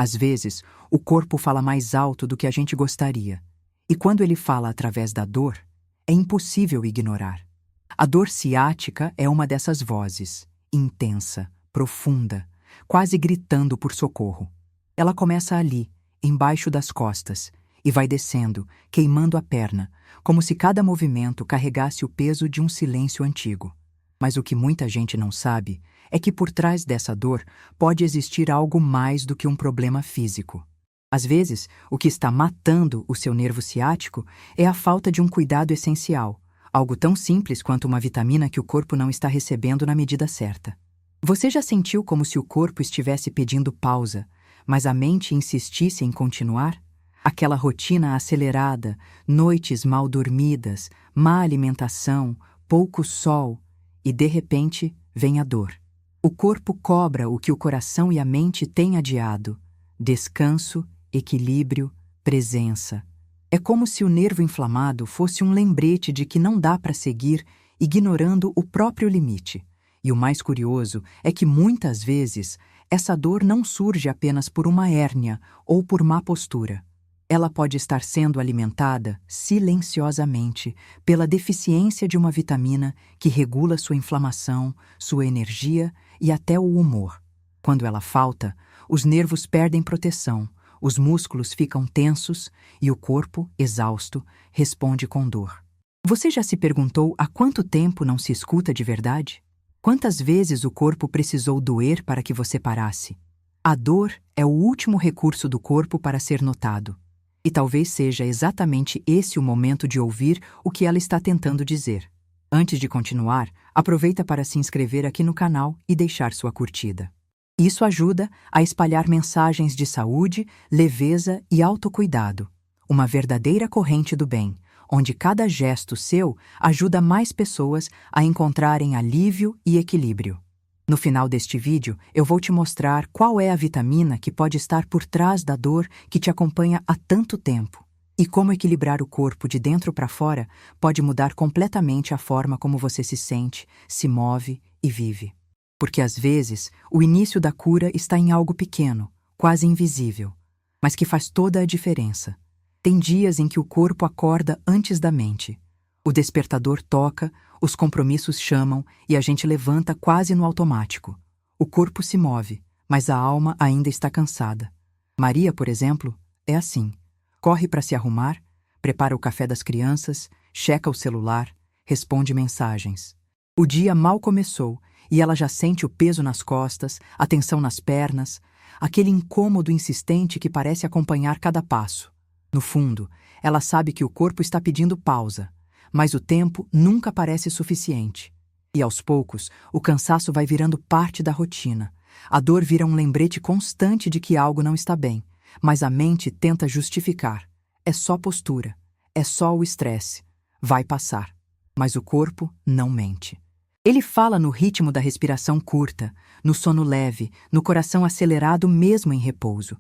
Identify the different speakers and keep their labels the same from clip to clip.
Speaker 1: Às vezes, o corpo fala mais alto do que a gente gostaria. E quando ele fala através da dor, é impossível ignorar. A dor ciática é uma dessas vozes, intensa, profunda, quase gritando por socorro. Ela começa ali, embaixo das costas, e vai descendo, queimando a perna, como se cada movimento carregasse o peso de um silêncio antigo. Mas o que muita gente não sabe é que por trás dessa dor pode existir algo mais do que um problema físico. Às vezes, o que está matando o seu nervo ciático é a falta de um cuidado essencial, algo tão simples quanto uma vitamina que o corpo não está recebendo na medida certa. Você já sentiu como se o corpo estivesse pedindo pausa, mas a mente insistisse em continuar? Aquela rotina acelerada, noites mal dormidas, má alimentação, pouco sol, e de repente vem a dor. O corpo cobra o que o coração e a mente têm adiado: descanso, equilíbrio, presença. É como se o nervo inflamado fosse um lembrete de que não dá para seguir ignorando o próprio limite. E o mais curioso é que muitas vezes essa dor não surge apenas por uma hérnia ou por má postura. Ela pode estar sendo alimentada silenciosamente pela deficiência de uma vitamina que regula sua inflamação, sua energia e até o humor. Quando ela falta, os nervos perdem proteção, os músculos ficam tensos e o corpo, exausto, responde com dor. Você já se perguntou há quanto tempo não se escuta de verdade? Quantas vezes o corpo precisou doer para que você parasse? A dor é o último recurso do corpo para ser notado. E talvez seja exatamente esse o momento de ouvir o que ela está tentando dizer. Antes de continuar, aproveita para se inscrever aqui no canal e deixar sua curtida. Isso ajuda a espalhar mensagens de saúde, leveza e autocuidado. Uma verdadeira corrente do bem, onde cada gesto seu ajuda mais pessoas a encontrarem alívio e equilíbrio. No final deste vídeo, eu vou te mostrar qual é a vitamina que pode estar por trás da dor que te acompanha há tanto tempo e como equilibrar o corpo de dentro para fora pode mudar completamente a forma como você se sente, se move e vive. Porque às vezes, o início da cura está em algo pequeno, quase invisível, mas que faz toda a diferença. Tem dias em que o corpo acorda antes da mente. O despertador toca, os compromissos chamam e a gente levanta quase no automático. O corpo se move, mas a alma ainda está cansada. Maria, por exemplo, é assim. Corre para se arrumar, prepara o café das crianças, checa o celular, responde mensagens. O dia mal começou e ela já sente o peso nas costas, a tensão nas pernas, aquele incômodo insistente que parece acompanhar cada passo. No fundo, ela sabe que o corpo está pedindo pausa, mas o tempo nunca parece suficiente. E aos poucos, o cansaço vai virando parte da rotina. A dor vira um lembrete constante de que algo não está bem, mas a mente tenta justificar. É só postura, é só o estresse. Vai passar. Mas o corpo não mente. Ele fala no ritmo da respiração curta, no sono leve, no coração acelerado mesmo em repouso.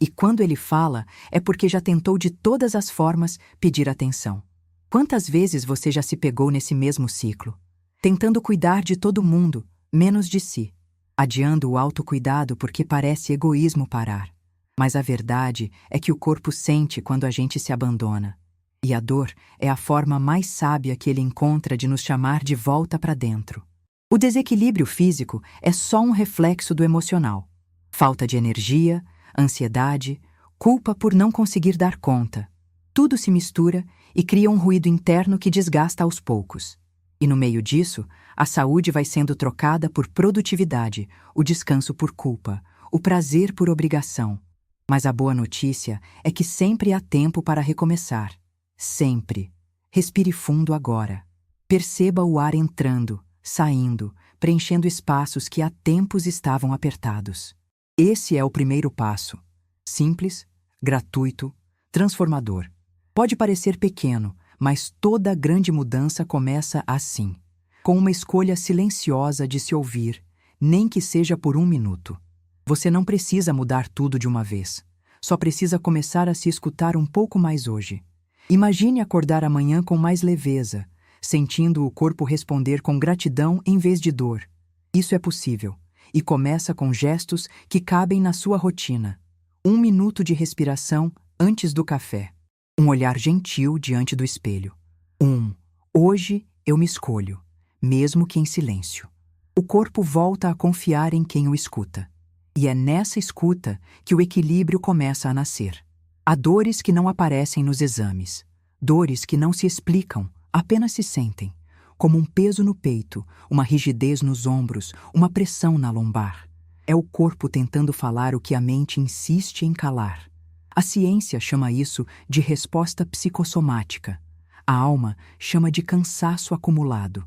Speaker 1: E quando ele fala, é porque já tentou de todas as formas pedir atenção. Quantas vezes você já se pegou nesse mesmo ciclo? Tentando cuidar de todo mundo, menos de si. Adiando o autocuidado porque parece egoísmo parar. Mas a verdade é que o corpo sente quando a gente se abandona. E a dor é a forma mais sábia que ele encontra de nos chamar de volta para dentro. O desequilíbrio físico é só um reflexo do emocional. Falta de energia, ansiedade, culpa por não conseguir dar conta. Tudo se mistura e cria um ruído interno que desgasta aos poucos. E no meio disso, a saúde vai sendo trocada por produtividade, o descanso por culpa, o prazer por obrigação. Mas a boa notícia é que sempre há tempo para recomeçar. Sempre. Respire fundo agora. Perceba o ar entrando, saindo, preenchendo espaços que há tempos estavam apertados. Esse é o primeiro passo. Simples, gratuito, transformador. Pode parecer pequeno, mas toda grande mudança começa assim, com uma escolha silenciosa de se ouvir, nem que seja por 1 minuto. Você não precisa mudar tudo de uma vez. Só precisa começar a se escutar um pouco mais hoje. Imagine acordar amanhã com mais leveza, sentindo o corpo responder com gratidão em vez de dor. Isso é possível, e começa com gestos que cabem na sua rotina. Um minuto de respiração antes do café. Um olhar gentil diante do espelho. Hoje eu me escolho, mesmo que em silêncio. O corpo volta a confiar em quem o escuta. E é nessa escuta que o equilíbrio começa a nascer. Há dores que não aparecem nos exames. Dores que não se explicam, apenas se sentem. Como um peso no peito, uma rigidez nos ombros, uma pressão na lombar. É o corpo tentando falar o que a mente insiste em calar. A ciência chama isso de resposta psicossomática. A alma chama de cansaço acumulado.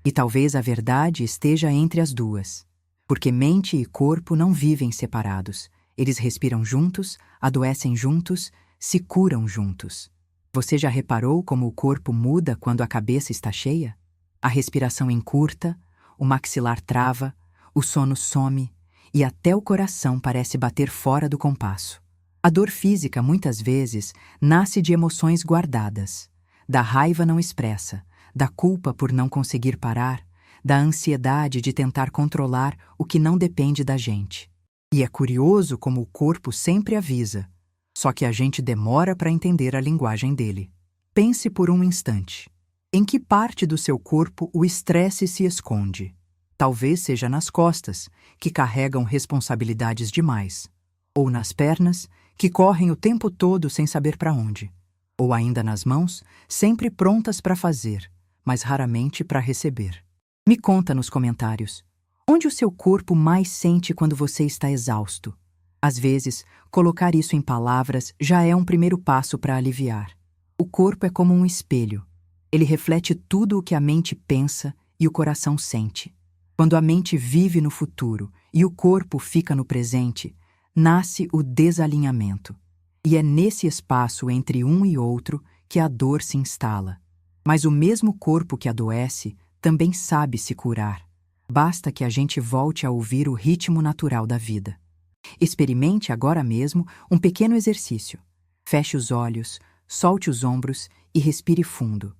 Speaker 1: E talvez a verdade esteja entre as duas. Porque mente e corpo não vivem separados. Eles respiram juntos, adoecem juntos, se curam juntos. Você já reparou como o corpo muda quando a cabeça está cheia? A respiração encurta, o maxilar trava, o sono some e até o coração parece bater fora do compasso. A dor física, muitas vezes, nasce de emoções guardadas. Da raiva não expressa, da culpa por não conseguir parar, da ansiedade de tentar controlar o que não depende da gente. E é curioso como o corpo sempre avisa, só que a gente demora para entender a linguagem dele. Pense por um instante. Em que parte do seu corpo o estresse se esconde? Talvez seja nas costas, que carregam responsabilidades demais. Ou nas pernas, que correm o tempo todo sem saber para onde. Ou ainda nas mãos, sempre prontas para fazer, mas raramente para receber. Me conta nos comentários. Onde o seu corpo mais sente quando você está exausto? Às vezes, colocar isso em palavras já é um primeiro passo para aliviar. O corpo é como um espelho. Ele reflete tudo o que a mente pensa e o coração sente. Quando a mente vive no futuro e o corpo fica no presente, nasce o desalinhamento. E é nesse espaço entre um e outro que a dor se instala. Mas o mesmo corpo que adoece também sabe se curar. Basta que a gente volte a ouvir o ritmo natural da vida. Experimente agora mesmo um pequeno exercício. Feche os olhos, solte os ombros e respire fundo.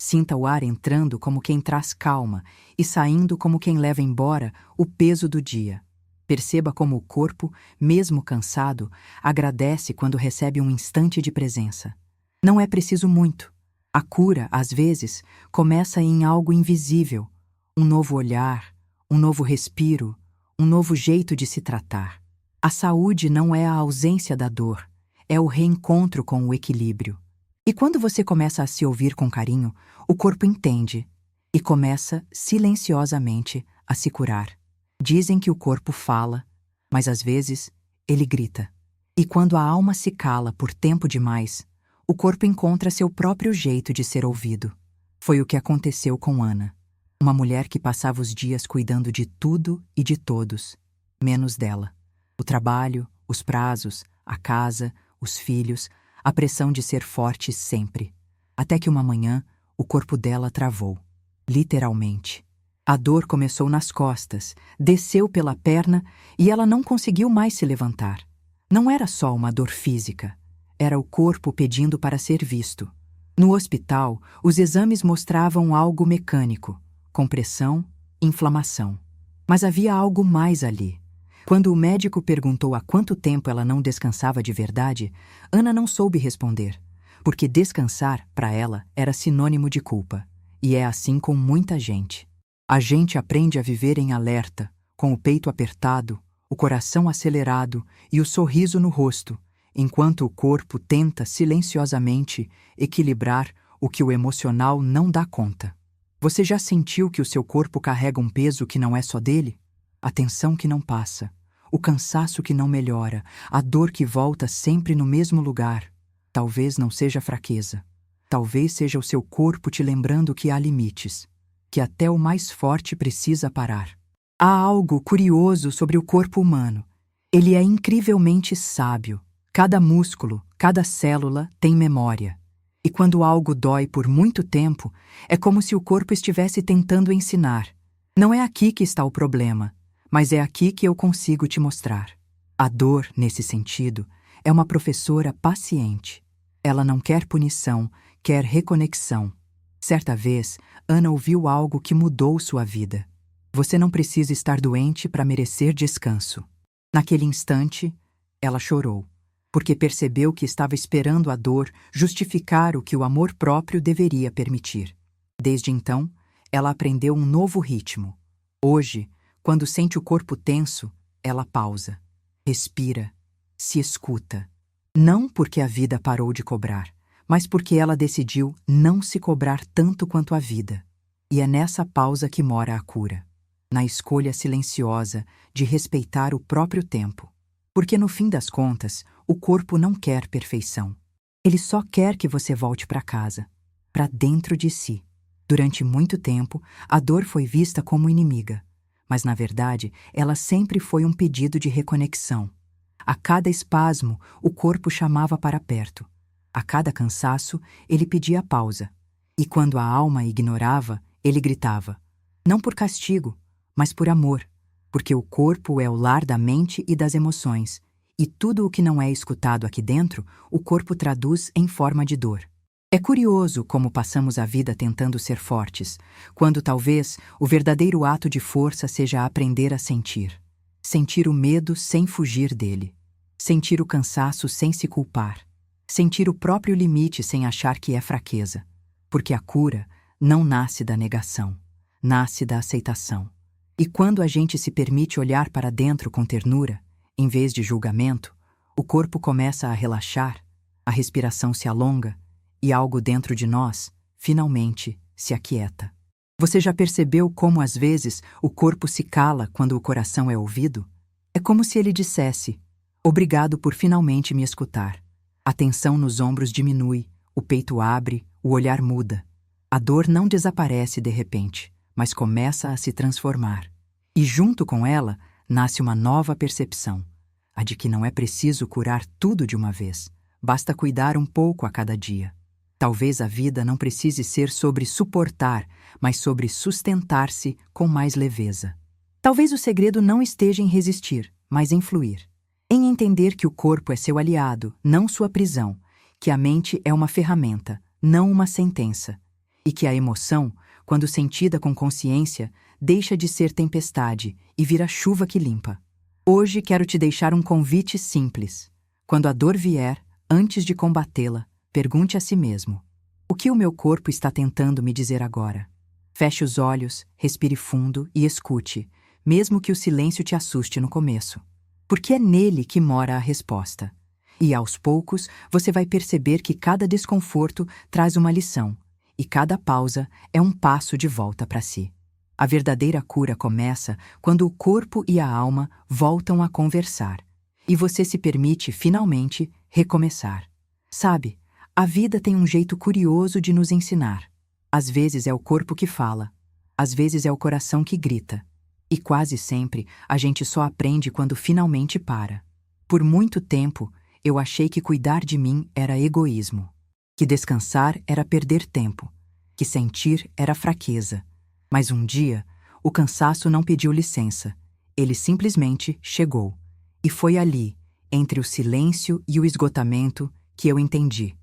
Speaker 1: Sinta o ar entrando como quem traz calma e saindo como quem leva embora o peso do dia. Perceba como o corpo, mesmo cansado, agradece quando recebe um instante de presença. Não é preciso muito. A cura, às vezes, começa em algo invisível. Um novo olhar, um novo respiro, um novo jeito de se tratar. A saúde não é a ausência da dor, é o reencontro com o equilíbrio. E quando você começa a se ouvir com carinho, o corpo entende e começa silenciosamente a se curar. Dizem que o corpo fala, mas às vezes ele grita. E quando a alma se cala por tempo demais, o corpo encontra seu próprio jeito de ser ouvido. Foi o que aconteceu com Ana, uma mulher que passava os dias cuidando de tudo e de todos, menos dela. O trabalho, os prazos, a casa, os filhos, a pressão de ser forte sempre. Até que uma manhã, o corpo dela travou. Literalmente. A dor começou nas costas, desceu pela perna e ela não conseguiu mais se levantar. Não era só uma dor física. Era o corpo pedindo para ser visto. No hospital, os exames mostravam algo mecânico, compressão, inflamação. Mas havia algo mais ali. Quando o médico perguntou há quanto tempo ela não descansava de verdade, Ana não soube responder, porque descansar, para ela, era sinônimo de culpa. E é assim com muita gente. A gente aprende a viver em alerta, com o peito apertado, o coração acelerado e o sorriso no rosto, enquanto o corpo tenta silenciosamente equilibrar o que o emocional não dá conta. Você já sentiu que o seu corpo carrega um peso que não é só dele? A tensão que não passa, o cansaço que não melhora, a dor que volta sempre no mesmo lugar. Talvez não seja fraqueza. Talvez seja o seu corpo te lembrando que há limites, que até o mais forte precisa parar. Há algo curioso sobre o corpo humano. Ele é incrivelmente sábio. Cada músculo, cada célula tem memória. E quando algo dói por muito tempo, é como se o corpo estivesse tentando ensinar. Não é aqui que está o problema, mas é aqui que eu consigo te mostrar. A dor, nesse sentido, é uma professora paciente. Ela não quer punição, quer reconexão. Certa vez, Ana ouviu algo que mudou sua vida. Você não precisa estar doente para merecer descanso. Naquele instante, ela chorou. porque percebeu que estava esperando a dor justificar o que o amor próprio deveria permitir. Desde então, ela aprendeu um novo ritmo. Hoje, quando sente o corpo tenso, ela pausa, respira, se escuta. Não porque a vida parou de cobrar, mas porque ela decidiu não se cobrar tanto quanto a vida. E é nessa pausa que mora a cura, na escolha silenciosa de respeitar o próprio tempo. Porque no fim das contas, o corpo não quer perfeição. Ele só quer que você volte para casa, para dentro de si. Durante muito tempo, a dor foi vista como inimiga, mas na verdade, ela sempre foi um pedido de reconexão. A cada espasmo, o corpo chamava para perto. A cada cansaço, ele pedia pausa. E quando a alma ignorava, ele gritava. Não por castigo, mas por amor. Porque o corpo é o lar da mente e das emoções. E tudo o que não é escutado aqui dentro, o corpo traduz em forma de dor. É curioso como passamos a vida tentando ser fortes, quando talvez o verdadeiro ato de força seja aprender a sentir. Sentir o medo sem fugir dele. Sentir o cansaço sem se culpar. Sentir o próprio limite sem achar que é fraqueza. Porque a cura não nasce da negação, nasce da aceitação. E quando a gente se permite olhar para dentro com ternura, em vez de julgamento, o corpo começa a relaxar, a respiração se alonga e algo dentro de nós, finalmente, se aquieta. Você já percebeu como às vezes o corpo se cala quando o coração é ouvido? É como se ele dissesse: obrigado por finalmente me escutar. A tensão nos ombros diminui, o peito abre, o olhar muda. A dor não desaparece de repente, mas começa a se transformar. E junto com ela, nasce uma nova percepção, a de que não é preciso curar tudo de uma vez, basta cuidar um pouco a cada dia. Talvez a vida não precise ser sobre suportar, mas sobre sustentar-se com mais leveza. Talvez o segredo não esteja em resistir, mas em fluir. Em entender que o corpo é seu aliado, não sua prisão, que a mente é uma ferramenta, não uma sentença, e que a emoção, quando sentida com consciência, deixa de ser tempestade e vira chuva que limpa. Hoje quero te deixar um convite simples. Quando a dor vier, antes de combatê-la, pergunte a si mesmo: o que o meu corpo está tentando me dizer agora? Feche os olhos, respire fundo e escute, mesmo que o silêncio te assuste no começo. Porque é nele que mora a resposta. E aos poucos, você vai perceber que cada desconforto traz uma lição, e cada pausa é um passo de volta para si. A verdadeira cura começa quando o corpo e a alma voltam a conversar, e você se permite, finalmente, recomeçar. Sabe, a vida tem um jeito curioso de nos ensinar. Às vezes é o corpo que fala, às vezes é o coração que grita. E quase sempre a gente só aprende quando finalmente para. Por muito tempo, eu achei que cuidar de mim era egoísmo, que descansar era perder tempo, que sentir era fraqueza. Mas um dia, o cansaço não pediu licença. Ele simplesmente chegou. E foi ali, entre o silêncio e o esgotamento, que eu entendi.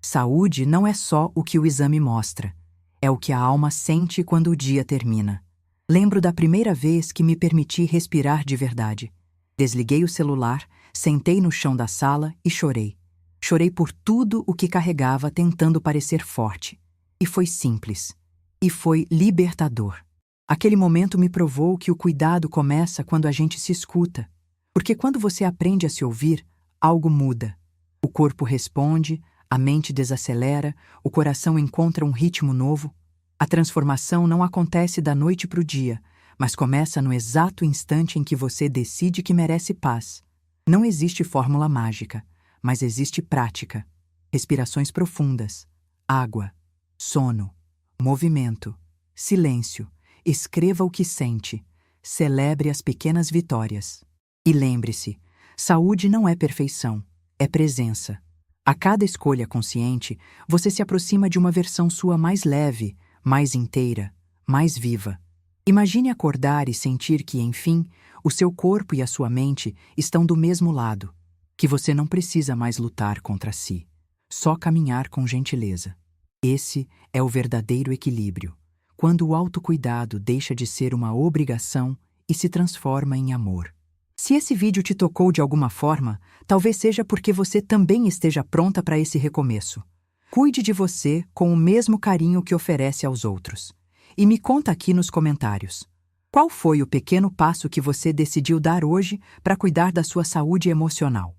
Speaker 1: Saúde não é só o que o exame mostra. É o que a alma sente quando o dia termina. Lembro da primeira vez que me permiti respirar de verdade. Desliguei o celular, sentei no chão da sala e chorei. Chorei por tudo o que carregava tentando parecer forte. E foi simples. E foi libertador. Aquele momento me provou que o cuidado começa quando a gente se escuta. Porque quando você aprende a se ouvir, algo muda. O corpo responde, a mente desacelera, o coração encontra um ritmo novo. A transformação não acontece da noite para o dia, mas começa no exato instante em que você decide que merece paz. Não existe fórmula mágica, mas existe prática. Respirações profundas, água, sono, movimento, silêncio. Escreva o que sente, celebre as pequenas vitórias. E lembre-se, saúde não é perfeição, é presença. A cada escolha consciente, você se aproxima de uma versão sua mais leve, mais inteira, mais viva. Imagine acordar e sentir que, enfim, o seu corpo e a sua mente estão do mesmo lado, que você não precisa mais lutar contra si, só caminhar com gentileza. Esse é o verdadeiro equilíbrio, quando o autocuidado deixa de ser uma obrigação e se transforma em amor. Se esse vídeo te tocou de alguma forma, talvez seja porque você também esteja pronta para esse recomeço. Cuide de você com o mesmo carinho que oferece aos outros. E me conta aqui nos comentários. Qual foi o pequeno passo que você decidiu dar hoje para cuidar da sua saúde emocional?